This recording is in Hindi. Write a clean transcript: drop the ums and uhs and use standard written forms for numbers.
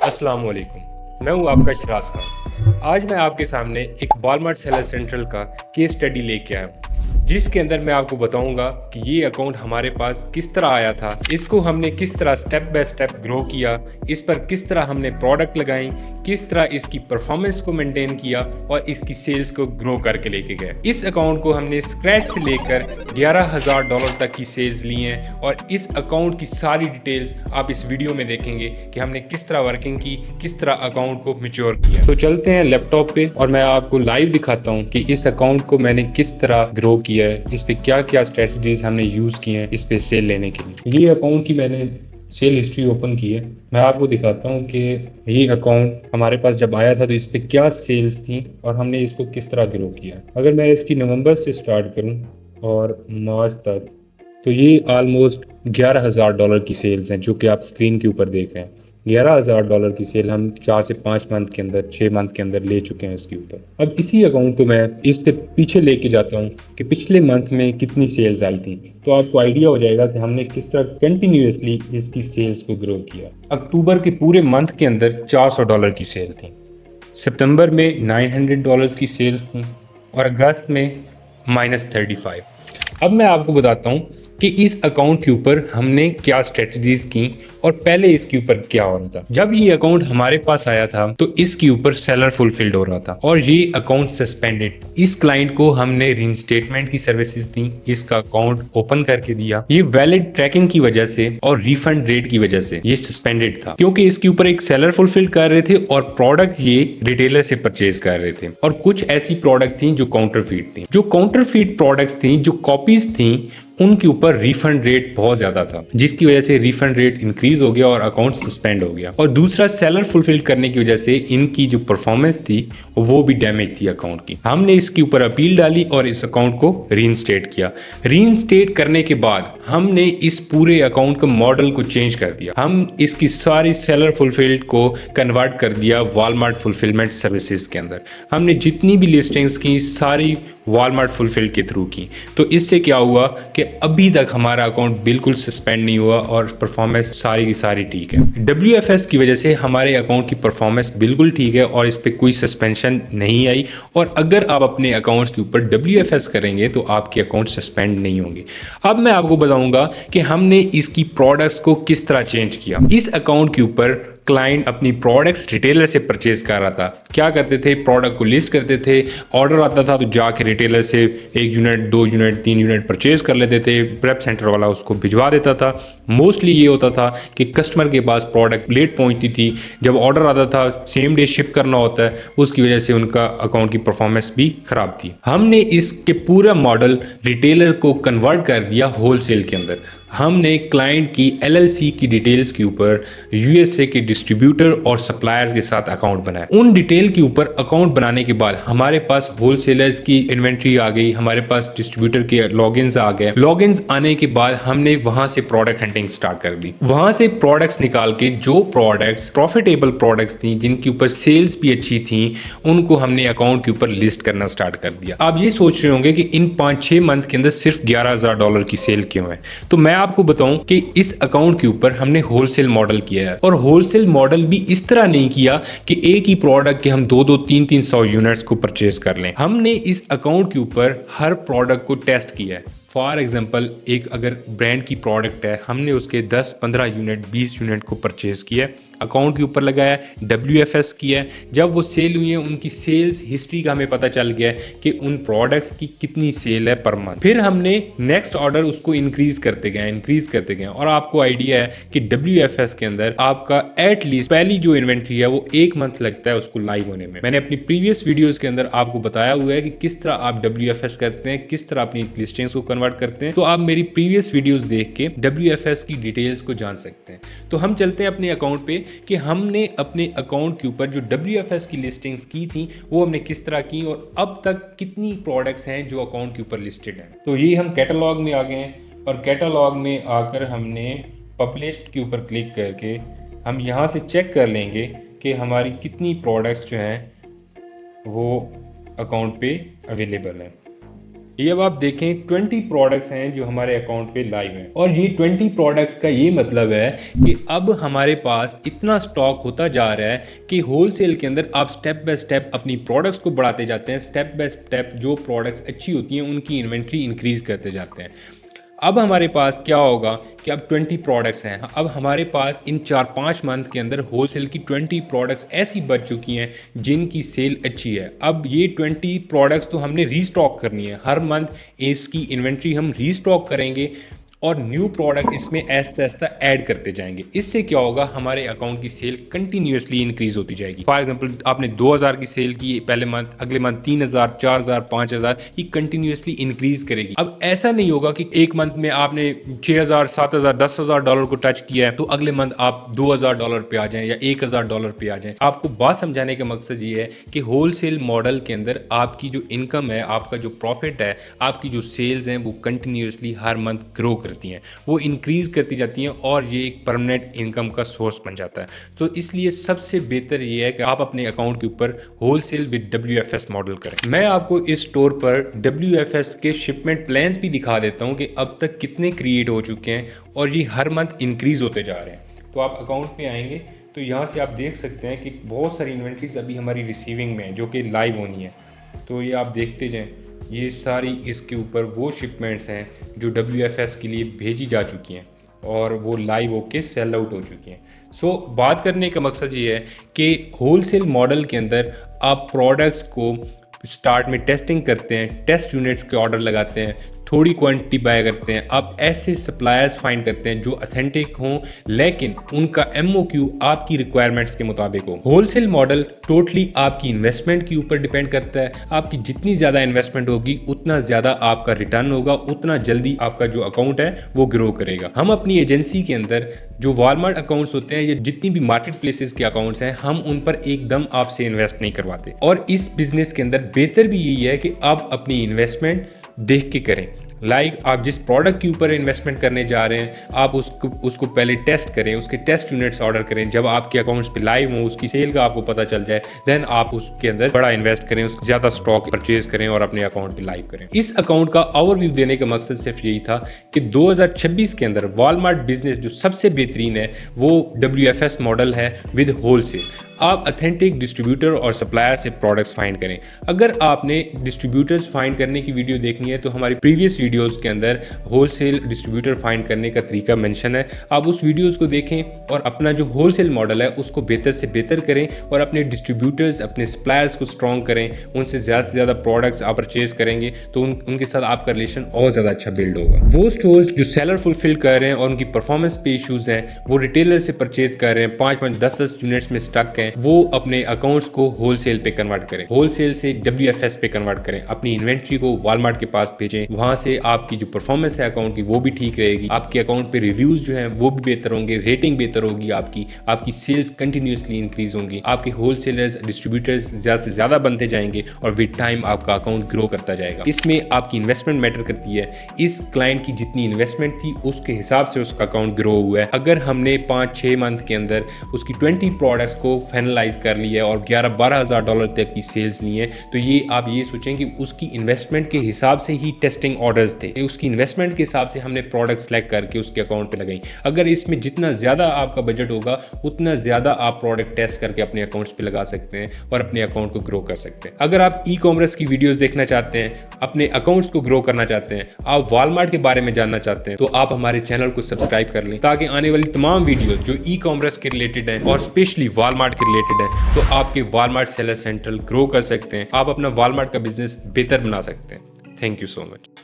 अस्सलाम वालेकुम। मैं हूं आपका शराज खान। आज मैं आपके सामने एक वॉलमार्ट सेलर सेंट्रल का केस स्टडी लेके आया हूं, जिसके अंदर मैं आपको बताऊंगा कि ये अकाउंट हमारे पास किस तरह आया था, इसको हमने किस तरह स्टेप बाय स्टेप ग्रो किया, इस पर किस तरह हमने प्रोडक्ट लगाई, किस तरह इसकी परफॉर्मेंस को मेंटेन किया और इसकी सेल्स को ग्रो करके लेके गए। इस अकाउंट को हमने स्क्रैच से लेकर $11,000 तक की सेल्स ली हैं और इस अकाउंट की सारी डिटेल्स आप इस वीडियो में देखेंगे कि हमने किस तरह वर्किंग की, किस तरह अकाउंट को मैच्योर किया। तो चलते हैं लैपटॉप पे और मैं आपको लाइव दिखाता हूँ कि इस अकाउंट को मैंने किस तरह ग्रो किया है, इस पे क्या क्या स्ट्रेटजीज हमने यूज की हैं इस पे सेल लेने के लिए। ये अकाउंट की मैंने सेल हिस्ट्री ओपन की है। मैं आपको दिखाता हूँ कि ये अकाउंट हमारे पास जब आया था तो इस पे क्या सेल्स थी और हमने इसको किस तरह ग्रो किया। अगर मैं इसकी नवंबर से स्टार्ट करूँ और मार्च तक, तो ये ऑलमोस्ट $11,000 की सेल्स हैं जो कि आप स्क्रीन के ऊपर देख रहे हैं। $11,000 की सेल हम 4 से 5 मंथ के अंदर, 6 मंथ के अंदर ले चुके हैं इसके ऊपर। अब इसी अकाउंट को मैं इससे पीछे लेके जाता हूँ कि पिछले मंथ में कितनी सेल्स आई थी, तो आपको आइडिया हो जाएगा कि हमने किस तरह कंटिन्यूसली इसकी सेल्स को ग्रो किया। अक्टूबर के पूरे मंथ के अंदर $400 की सेल थी, सितंबर में $900 की सेल्स थी और अगस्त में -35। अब मैं आपको बताता हूँ कि इस अकाउंट के ऊपर हमने क्या स्ट्रेटजीज की और पहले इसके ऊपर क्या हो रहा था। जब ये अकाउंट हमारे पास आया था तो इसके ऊपर सेलर फुलफिल्ड हो रहा था और ये अकाउंट सस्पेंडेड। इस क्लाइंट को हमने रीइंस्टेटमेंट की सर्विसेज दी, इसका अकाउंट ओपन करके दिया। ये वैलिड ट्रैकिंग की वजह से और रिफंड रेट की वजह से ये सस्पेंडेड था, क्योंकि इसके ऊपर एक सेलर फुलफिल कर रहे थे और प्रोडक्ट ये रिटेलर से परचेज कर रहे थे। और कुछ ऐसी प्रोडक्ट थी जो काउंटरफीट थी। जो काउंटरफीट प्रोडक्ट्स थी, जो कॉपीज थी, उनके ऊपर रिफंड रेट बहुत ज्यादा था, जिसकी वजह से रिफंड रेट इंक्रीज हो गया और अकाउंट सस्पेंड हो गया। और दूसरा, सेलर फुलफिल करने की वजह से इनकी जो परफॉर्मेंस थी वो भी डैमेज थी अकाउंट की। हमने इसके ऊपर अपील डाली और इस अकाउंट को रीइंस्टेट किया। रीइंस्टेट करने के बाद हमने इस पूरे अकाउंट के मॉडल को चेंज कर दिया। हम इसकी सारी सेलर फुलफिल्ड को कन्वर्ट कर दिया वॉलमार्ट फुलफिलमेंट सर्विसेज के अंदर। हमने जितनी भी लिस्टिंग्स की सारी वॉलमार्ट फुलफिल के थ्रू की। तो इससे क्या हुआ कि अभी तक हमारा अकाउंट बिल्कुल सस्पेंड नहीं हुआ और परफॉर्मेंस सारी की सारी ठीक है। WFS की वजह से हमारे अकाउंट की परफॉर्मेंस बिल्कुल ठीक है और इस पर कोई सस्पेंशन नहीं आई। और अगर आप अपने अकाउंट्स के ऊपर WFS करेंगे तो आपके अकाउंट सस्पेंड नहीं होंगे। अब मैं आपको बताऊंगा कि हमने इसकी प्रोडक्ट्स को किस तरह चेंज किया। इस अकाउंट के ऊपर क्लाइंट अपनी प्रोडक्ट्स रिटेलर से परचेज कर रहा था। क्या करते थे, प्रोडक्ट को लिस्ट करते थे, ऑर्डर आता था तो जाके रिटेलर से 1 यूनिट, 2 यूनिट, 3 यूनिट परचेज कर लेते थे, प्रेप सेंटर वाला उसको भिजवा देता था। मोस्टली ये होता था कि कस्टमर के पास प्रोडक्ट लेट पहुंचती थी, जब ऑर्डर आता था सेम डे शिप करना होता है, उसकी वजह से उनका अकाउंट की परफॉर्मेंस भी खराब थी। हमने इसके पूरा मॉडल रिटेलर को कन्वर्ट कर दिया होलसेल के अंदर। हमने क्लाइंट की LLC की डिटेल्स के ऊपर USA के डिस्ट्रीब्यूटर और सप्लायर्स के साथ अकाउंट बनाया। उन डिटेल के ऊपर अकाउंट बनाने के बाद हमारे पास होलसेलर्स की इन्वेंट्री आ गई, हमारे पास डिस्ट्रीब्यूटर के लॉगिन्स आ गए। लॉगिन्स आने के बाद हमने वहां से प्रोडक्ट हंटिंग स्टार्ट कर दी। वहां से प्रोडक्ट्स निकाल के जो प्रोडक्ट्स प्रॉफिटेबल प्रोडक्ट्स थी, जिनके ऊपर सेल्स भी अच्छी थी, उनको हमने अकाउंट के ऊपर लिस्ट करना स्टार्ट कर दिया। आप ये सोच रहे होंगे कि इन 5-6 मंथ के अंदर सिर्फ $11,000 की सेल क्यों है, तो मैं आपको बताऊं कि इस अकाउंट के ऊपर हमने होलसेल मॉडल किया है। और होलसेल मॉडल भी इस तरह नहीं किया कि एक ही प्रोडक्ट के हम 2-2, 3-3 100 यूनिट्स को परचेज कर लें। हमने इस अकाउंट के ऊपर हर प्रोडक्ट को टेस्ट किया है। फॉर एग्जाम्पल, एक अगर ब्रांड की प्रोडक्ट है, हमने उसके 10-15 यूनिट, 20 यूनिट को परचेज किया, अकाउंट के ऊपर लगाया, WFS किया। जब वो सेल हुई है, उनकी सेल्स हिस्ट्री का हमें पता चल गया कि उन प्रोडक्ट्स की कितनी सेल है पर मंथ। फिर हमने नेक्स्ट ऑर्डर उसको इंक्रीज करते गए और आपको आइडिया है कि WFS के अंदर आपका एटलीस्ट पहली जो इन्वेंट्री है वो 1 मंथ लगता है उसको लाइव होने में। मैंने अपनी प्रीवियस वीडियोस के अंदर आपको बताया हुआ है कि किस तरह आप WFS करते हैं, किस तरह अपनी लिस्टिंग्स को कन्वर्ट करते हैं। तो आप मेरी प्रीवियस वीडियोस देख के WFS की डिटेल्स को जान सकते हैं। तो हम चलते हैं अपने अकाउंट पे कि हमने अपने अकाउंट के ऊपर जो WFS की लिस्टिंग्स की थी वो हमने किस तरह की और अब तक कितनी प्रोडक्ट्स हैं जो अकाउंट के ऊपर लिस्टेड हैं। तो ये हम कैटलॉग में आ गए हैं और कैटलॉग में आकर हमने पब्लिश्ड के ऊपर क्लिक करके हम यहाँ से चेक कर लेंगे कि हमारी कितनी प्रोडक्ट्स जो हैं वो अकाउंट पे अवेलेबल हैं। ये अब आप देखें 20 प्रोडक्ट्स हैं जो हमारे अकाउंट पे लाइव हैं, और ये 20 प्रोडक्ट्स का ये मतलब है कि अब हमारे पास इतना स्टॉक होता जा रहा है कि होलसेल के अंदर आप स्टेप बाय स्टेप अपनी प्रोडक्ट्स को बढ़ाते जाते हैं। स्टेप बाय स्टेप जो प्रोडक्ट्स अच्छी होती हैं उनकी इन्वेंट्री इंक्रीज करते जाते हैं। अब हमारे पास क्या होगा कि अब 20 प्रोडक्ट्स हैं, अब हमारे पास इन 4-5 मंथ के अंदर होलसेल की 20 प्रोडक्ट्स ऐसी बच चुकी हैं जिनकी सेल अच्छी है। अब ये 20 प्रोडक्ट्स तो हमने रीस्टॉक करनी है, हर मंथ इसकी इन्वेंट्री हम रीस्टॉक करेंगे और न्यू प्रोडक्ट इसमें ऐसा ऐसा ऐड करते जाएंगे। इससे क्या होगा, हमारे अकाउंट की सेल कंटिन्यूसली इंक्रीज होती जाएगी। फॉर एग्जांपल आपने 2000 की सेल की पहले मंथ, अगले मंथ 3000, 4000, 5000, ये कंटिन्यूसली इंक्रीज करेगी। अब ऐसा नहीं होगा कि एक मंथ में आपने 6000, 7000, $10,000 को टच किया है तो अगले मंथ आप $2000 पे आ जाएं या $1000 पे आ जाएं। आपको बात समझाने का मकसद ये है कि होलसेल मॉडल के अंदर आपकी जो इनकम है, आपका जो प्रॉफिट है, आपकी जो सेल्स हैं वो कंटिन्यूसली हर मंथ ग्रो करती हैं, वो इंक्रीज करती जाती हैं और ये एक परमानेंट इनकम का सोर्स बन जाता है। तो इसलिए सबसे बेहतर ये है कि आप अपने अकाउंट के ऊपर होलसेल विद WFS मॉडल करें। मैं आपको इस स्टोर पर WFS के शिपमेंट प्लान्स भी दिखा देता हूं कि अब तक कितने क्रिएट हो चुके हैं और ये हर मंथ इंक्रीज होते जा रहे हैं। तो आप अकाउंट पे आएंगे तो यहाँ से आप देख सकते हैं कि बहुत सारी इन्वेंट्रीज अभी हमारी रिसीविंग में है जो कि लाइव होनी है। तो ये आप देखते जाएं, ये सारी इसके ऊपर वो शिपमेंट्स हैं जो WFS के लिए भेजी जा चुकी हैं और वो लाइव होके सेल आउट हो चुकी हैं। सो बात करने का मकसद ये है कि होलसेल मॉडल के अंदर आप प्रोडक्ट्स को स्टार्ट में टेस्टिंग करते हैं, टेस्ट यूनिट्स के ऑर्डर लगाते हैं, थोड़ी क्वांटिटी बाय करते हैं। आप ऐसे सप्लायर्स फाइंड करते हैं जो ऑथेंटिक हों लेकिन उनका MOQ आपकी रिक्वायरमेंट्स के मुताबिक हो। होलसेल मॉडल टोटली आपकी इन्वेस्टमेंट के ऊपर डिपेंड करता है। आपकी जितनी ज़्यादा इन्वेस्टमेंट होगी उतना ज़्यादा आपका रिटर्न होगा, उतना जल्दी आपका जो अकाउंट है वो ग्रो करेगा। हम अपनी एजेंसी के अंदर जो वॉलमार्ट अकाउंट्स होते हैं या जितनी भी मार्केट प्लेसेस के अकाउंट्स हैं, हम उन पर एकदम आपसे इन्वेस्ट नहीं करवाते। और इस बिजनेस के अंदर बेहतर भी यही है कि आप अपनी इन्वेस्टमेंट देख के करें। आप जिस प्रोडक्ट के ऊपर इन्वेस्टमेंट करने जा रहे हैं आप उसको पहले टेस्ट करें, उसके टेस्ट यूनिट्स ऑर्डर करें। जब आपके अकाउंट्स पे लाइव हो, उसकी सेल का आपको पता चल जाए, देन आप उसके अंदर बड़ा इन्वेस्ट करें, ज़्यादा स्टॉक परचेज करें और अपने अकाउंट पे लाइव करें। इस अकाउंट का ओवरव्यू देने का मकसद सिर्फ यही था कि 2026 के अंदर वॉलमार्ट बिजनेस जो सबसे बेहतरीन है वो WFS मॉडल है विद होलसेल। आप अथेंटिक डिस्ट्रीब्यूटर और सप्लायर से प्रोडक्ट्स फाइंड करें। अगर आपने डिस्ट्रीब्यूटर्स फाइंड करने की वीडियो देखनी है तो हमारी प्रीवियस वीडियोस के अंदर होलसेल डिस्ट्रीब्यूटर फाइंड करने का तरीका मेंशन है, आप उस वीडियोस को देखें और अपना जो होलसेल मॉडल है उसको बेहतर से बेहतर करें और अपने डिस्ट्रीब्यूटर्स, अपने सप्लायर्स को स्ट्रॉन्ग करें। उनसे ज़्यादा से ज़्यादा प्रोडक्ट्स आप परचेज करेंगे तो उनके साथ आपका रिलेशन और ज़्यादा अच्छा बिल्ड होगा। वो स्टोर्स जो सेलर फुलफिल कर रहे हैं और उनकी परफॉर्मेंस पे इशूज़ हैं, वो रिटेलर से परचेज कर रहे हैं, 5-5, 10-10 यूनिट्स में स्टक हैं, वो अपने अकाउंट्स को होलसेल पे कन्वर्ट करें, होलसेल से WFS पे कन्वर्ट करें। अपनी इन्वेंट्री को वॉलमार्ट के पास भेजें, वहां से आपकी जो परफॉर्मेंस है अकाउंट की वो भी ठीक रहेगी, आपके अकाउंट पे रिव्यूज जो हैं वो भी बेहतर होंगे, रेटिंग बेहतर होगी, आपकी सेल्स कंटिन्यूसली इंक्रीज होंगी, आपके होलसेलर्स, डिस्ट्रीब्यूटर्स ज़्यादा से ज़्यादा बनते जाएंगे और विद टाइम आपका अकाउंट ग्रो करता जाएगा। इसमें आपकी इन्वेस्टमेंट मैटर करती है। इस क्लाइंट की जितनी इन्वेस्टमेंट थी उसके हिसाब से उसका अकाउंट ग्रो हुआ है। अगर हमने 5-6 मंथ के अंदर उसकी 20 प्रोडक्ट्स को फाइनलाइज कर लिया है और $11,000-12,000 तक की सेल्स ली हैं तो ये आप ये सोचें कि उसकी इन्वेस्टमेंट के हिसाब से ही टेस्टिंग ऑर्डर्स थे, उसकी इन्वेस्टमेंट के हिसाब से हमने प्रोडक्ट सेलेक्ट करके उसके अकाउंट पे लगाई। अगर इसमें जितना ज़्यादा आपका बजट होगा उतना ज़्यादा आप प्रोडक्ट टेस्ट करके अपने अकाउंट्स पे लगा सकते हैं और अपने अकाउंट को ग्रो कर सकते हैं। अगर आप ई-कॉमर्स की वीडियोस देखना चाहते हैं, अपने अकाउंट्स को ग्रो करना चाहते हैं, आप वॉलमार्ट के बारे में जानना चाहते हैं तो आप हमारे चैनल को सब्सक्राइब कर लें ताकि आने वाली तमाम वीडियोस जो ई-कॉमर्स के रिलेटेड हैं और स्पेशली वॉलमार्ट के रिलेटेड हैं तो आपके वॉलमार्ट सेलर सेंट्रल ग्रो कर सकते हैं, आप अपना वॉलमार्ट का बिजनेस बेहतर बना सकते हैं। Thank you so much.